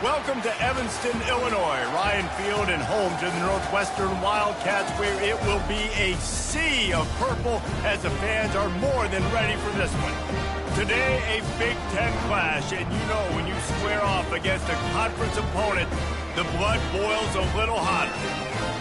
Welcome to Evanston, Illinois. Ryan Field and home to the Northwestern Wildcats, where it will be a sea of purple as the fans are more than ready for this one. Today, a Big Ten clash, and you know when you square off against a conference opponent, the blood boils a little hotter.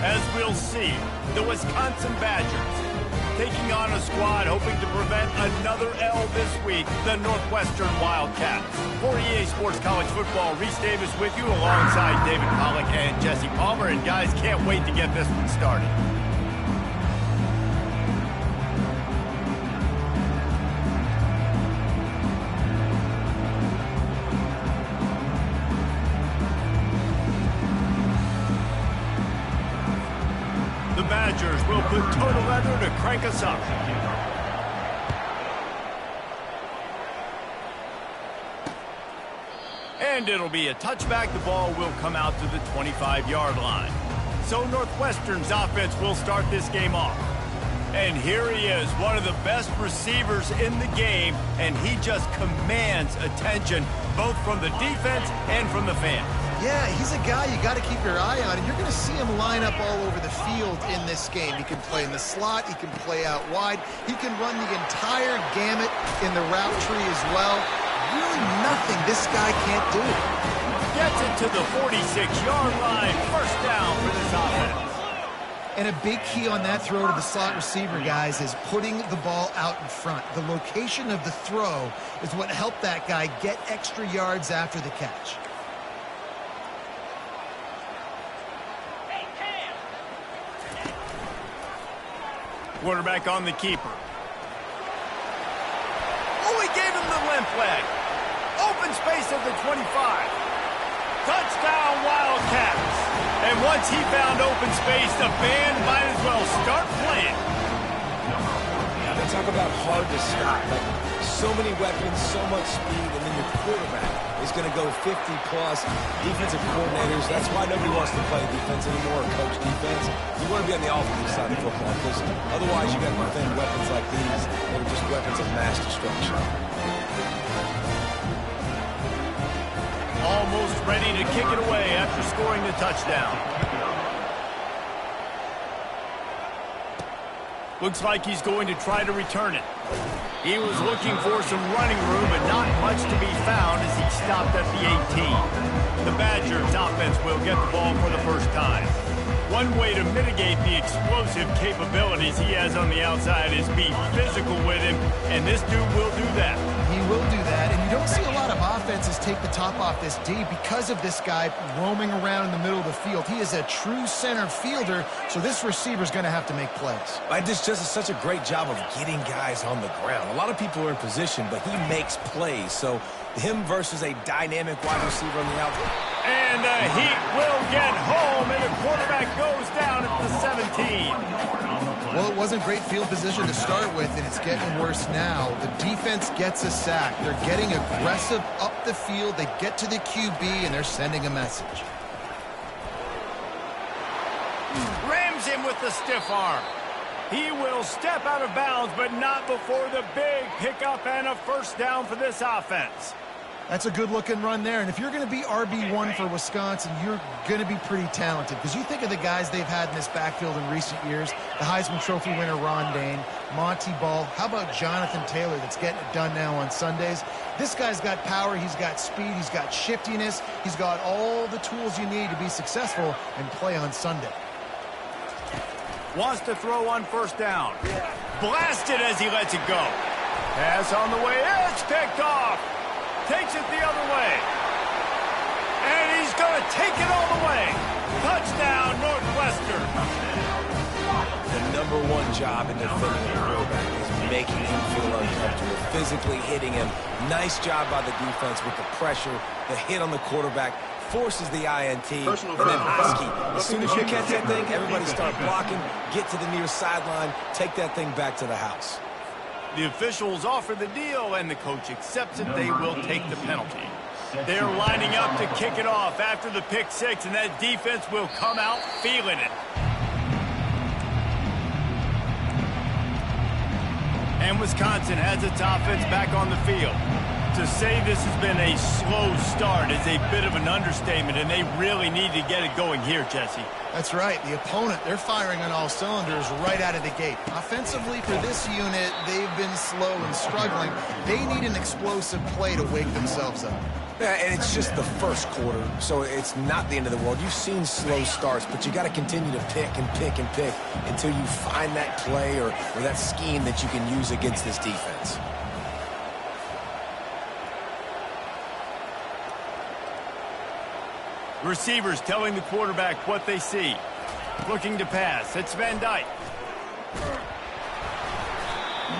As we'll see, the Wisconsin Badgers taking on a squad hoping to prevent another L this week, the Northwestern Wildcats. For EA Sports College Football, Reese Davis with you alongside David Pollack and Jesse Palmer. And guys, can't wait to get this one started. The Badgers will put total leather to crank us up. And it'll be a touchback. The ball will come out to the 25-yard line. So Northwestern's offense will start this game off. And here he is, one of the best receivers in the game, and he just commands attention both from the defense and from the fans. Yeah, he's a guy you got to keep your eye on, and you're going to see him line up all over the field in this game. He can play in the slot, he can play out wide, he can run the entire gamut in the route tree as well. Really nothing this guy can't do. Gets it to the 46-yard line, first down for this offense. And a big key on that throw to the slot receiver, guys, is putting the ball out in front. The location of the throw is what helped that guy get extra yards after the catch. Quarterback on the keeper. Oh, he gave him the limp leg. Open space at the 25. Touchdown, Wildcats. And once he found open space, the band might as well start playing. Yeah, they talk about hard to stop. Like, so many weapons, so much speed, and then your quarterback is going to go 50-plus. Defensive coordinators, that's why nobody wants to play defense anymore or coach defense. You want to be on the offensive side of football because otherwise you got to defend weapons like these that are just weapons of mass destruction. Almost ready to kick it away after scoring the touchdown. Looks like he's going to try to return it. He was looking for some running room, but not much to be found as he stopped at the 18. The Badgers offense will get the ball for the first time. One way to mitigate the explosive capabilities he has on the outside is be physical with him, and this dude will do that. He will do that, and you don't see a lot of offenses take the top off this D because of this guy roaming around in the middle of the field. He is a true center fielder, so this receiver's going to have to make plays. This just is such a great job of getting guys on the ground. A lot of people are in position, but he makes plays. So him versus a dynamic wide receiver on the outside. And Heat will get home, and the quarterback goes down at the 17. Well, it wasn't great field position to start with, and it's getting worse now. The defense gets a sack. They're getting aggressive up the field. They get to the QB, and they're sending a message. Rams him with the stiff arm. He will step out of bounds, but not before the big pickup and a first down for this offense. That's a good-looking run there, and if you're going to be RB1 for Wisconsin, you're going to be pretty talented, because you think of the guys they've had in this backfield in recent years, the Heisman Trophy winner Ron Dane, Monty Ball, how about Jonathan Taylor that's getting it done now on Sundays? This guy's got power, he's got speed, he's got shiftiness, he's got all the tools you need to be successful and play on Sunday. Wants to throw on first down. Blasted as he lets it go. Pass on the way, it's picked off. Takes it the other way. And he's going to take it all the way. Touchdown, Northwestern. The #1 job in defending a quarterback is making him feel uncomfortable, physically hitting him. Nice job by the defense with the pressure. The hit on the quarterback forces the INT. And then Husky, as soon as you catch that thing, everybody start blocking, get to the near sideline, take that thing back to the house. The officials offer the deal, and the coach accepts it. They will take the penalty. They're lining up to kick it off after the pick six, and that defense will come out feeling it. And Wisconsin has its offense back on the field. To say this has been a slow start is a bit of an understatement, and they really need to get it going here, Jesse. That's right. The opponent, they're firing on all cylinders right out of the gate. Offensively, for this unit, they've been slow and struggling. They need an explosive play to wake themselves up. Yeah, and it's just the first quarter, so it's not the end of the world. You've seen slow starts, but you got to continue to pick and pick and pick until you find that play or that scheme that you can use against this defense. Receivers telling the quarterback what they see. Looking to pass. It's Van Dyke.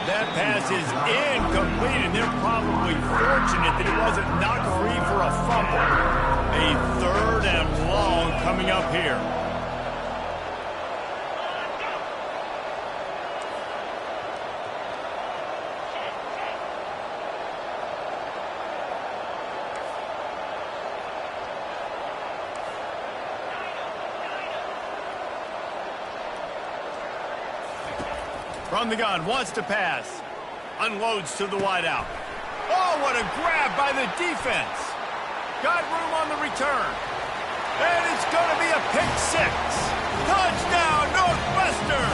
That pass is incomplete, and they're probably fortunate that it wasn't knocked free for a fumble. A 3rd and long coming up here. From the gun, wants to pass. Unloads to the wideout. Oh, what a grab by the defense. Got room on the return. And it's going to be a pick 6. Touchdown, Northwestern!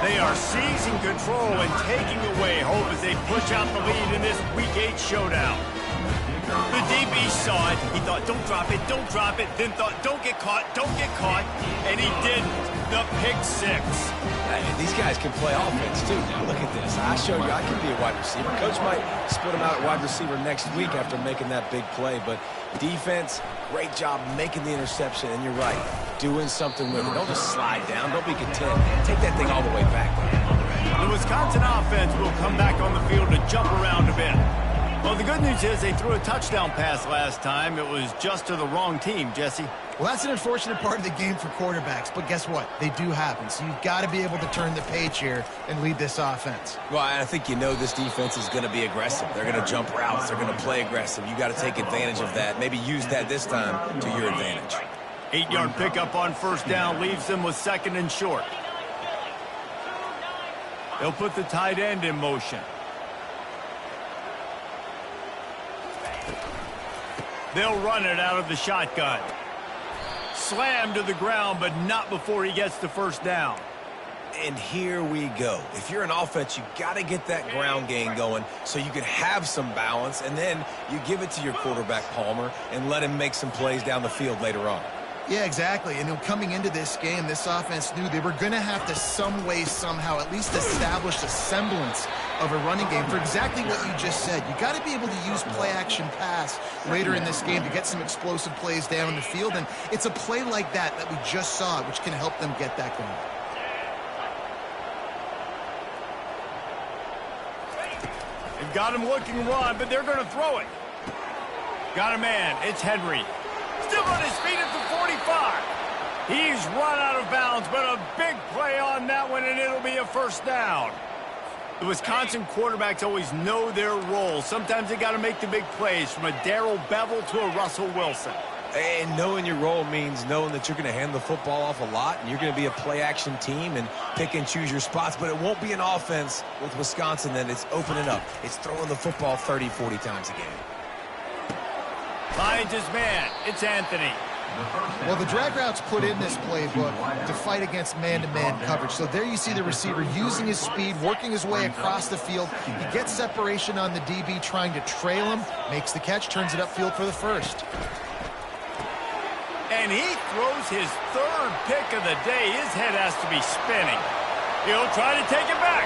They are seizing control and taking away hope as they push out the lead in this Week 8 showdown. The DB saw it. He thought, don't drop it, then thought, don't get caught, and he didn't. The pick 6. Hey, these guys can play offense, too. Now, look at this. I showed you I can be a wide receiver. Coach might split him out at wide receiver next week after making that big play, but defense, great job making the interception, and you're right, doing something with it. Don't just slide down. Don't be content. Take that thing all the way back. The Wisconsin offense will come back on the field to jump around a bit. Well, the good news is they threw a touchdown pass last time. It was just to the wrong team, Jesse. Well, that's an unfortunate part of the game for quarterbacks, but guess what? They do happen, so you've got to be able to turn the page here and lead this offense. Well, I think you know this defense is going to be aggressive. They're going to jump routes. They're going to play aggressive. You got to take advantage of that. Maybe use that this time to your advantage. 8-yard pickup on 1st down leaves them with 2nd and short. They'll put the tight end in motion. They'll run it out of the shotgun. Slammed to the ground, but not before he gets the 1st down. And here we go. If you're an offense, you got to get that ground game going so you can have some balance, and then you give it to your quarterback, Palmer, and let him make some plays down the field later on. Yeah, exactly. And coming into this game, this offense knew they were going to have to some way, somehow, at least establish a semblance of a running game for exactly what you just said. You got to be able to use play-action pass later in this game to get some explosive plays down the field. And it's a play like that we just saw, which can help them get that going. They've got him looking run, but they're going to throw it. Got a man. It's Henry. Still on his feet at the 45. He's run out of bounds, but a big play on that one, and it'll be a 1st down. The Wisconsin quarterbacks always know their role. Sometimes they got to make the big plays, from a Darrell Bevel to a Russell Wilson. And knowing your role means knowing that you're going to hand the football off a lot, and you're going to be a play-action team and pick and choose your spots, but it won't be an offense with Wisconsin that it's opening up. It's throwing the football 30, 40 times a game. Finds his man. It's Anthony. Well, the drag routes put in this playbook to fight against man-to-man coverage. So there you see the receiver using his speed, working his way across the field. He gets separation on the DB, trying to trail him, makes the catch, turns it upfield for the 1st. And he throws his 3rd pick of the day. His head has to be spinning. He'll try to take it back.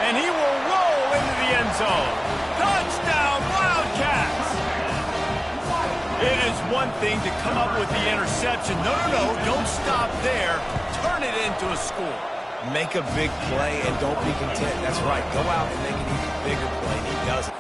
And he will roll into the end zone. Touchdown, Wildcats! It is one thing to come up with the interception. No, don't stop there. Turn it into a score. Make a big play and don't be content. That's right. Go out and make an even bigger play, and he does it.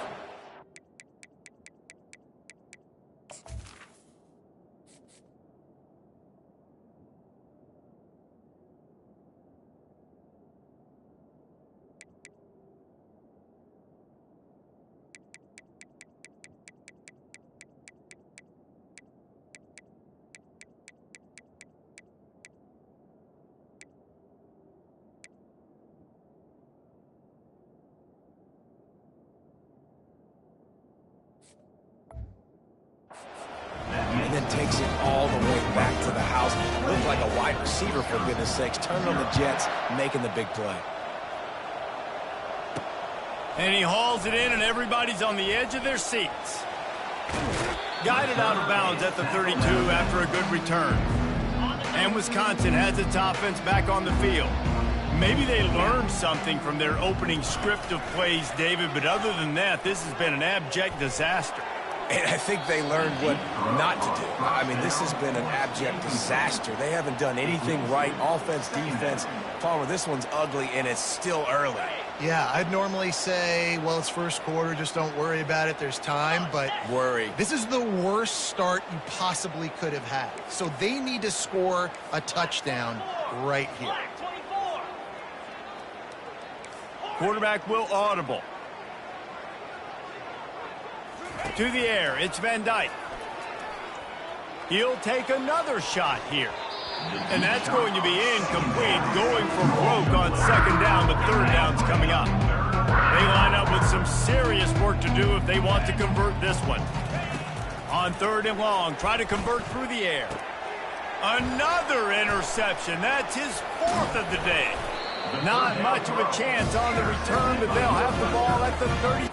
takes it all the way back to the house. Looked like a wide receiver, for goodness sakes. Turning on the Jets, making the big play. And he hauls it in, and everybody's on the edge of their seats. Guided out of bounds at the 32 after a good return. And Wisconsin has its offense back on the field. Maybe they learned something from their opening script of plays, David, but other than that, this has been an abject disaster. And I think they learned what not to do. I mean, this has been an abject disaster. They haven't done anything right, offense, defense. Palmer, this one's ugly, and it's still early. Yeah, I'd normally say, well, it's first quarter, just don't worry about it, there's time, but worry. This is the worst start you possibly could have had. So they need to score a touchdown right here. Quarterback will audible. To the air, it's Van Dyke. He'll take another shot here. And that's going to be incomplete, going for broke on second down, but third down's coming up. They line up with some serious work to do if they want to convert this one. On third and long, try to convert through the air. Another interception. That's his fourth of the day. Not much of a chance on the return, but they'll have the ball at the 30.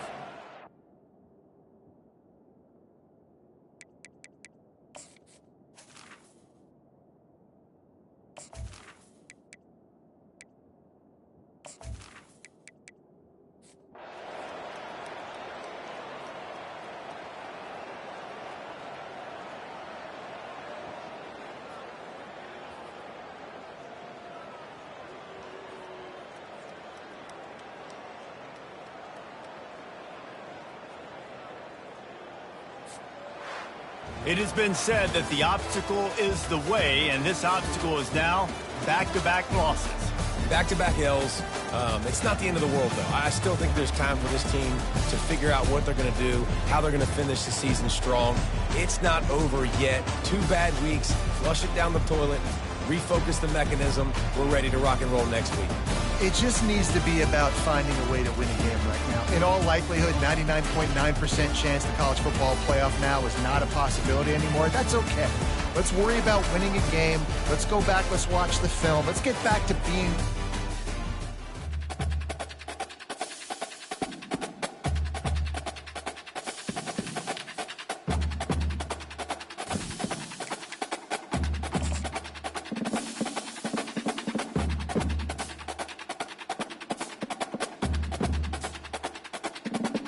It has been said that the obstacle is the way, and this obstacle is now back-to-back losses. Back-to-back L's. It's not the end of the world, though. I still think there's time for this team to figure out what they're going to do, how they're going to finish the season strong. It's not over yet. 2 bad weeks. Flush it down the toilet. Refocus the mechanism. We're ready to rock and roll next week. It just needs to be about finding a way to win a game right now. In all likelihood, 99.9% chance the college football playoff now is not a possibility anymore. That's okay. Let's worry about winning a game. Let's go back. Let's watch the film. Let's get back to being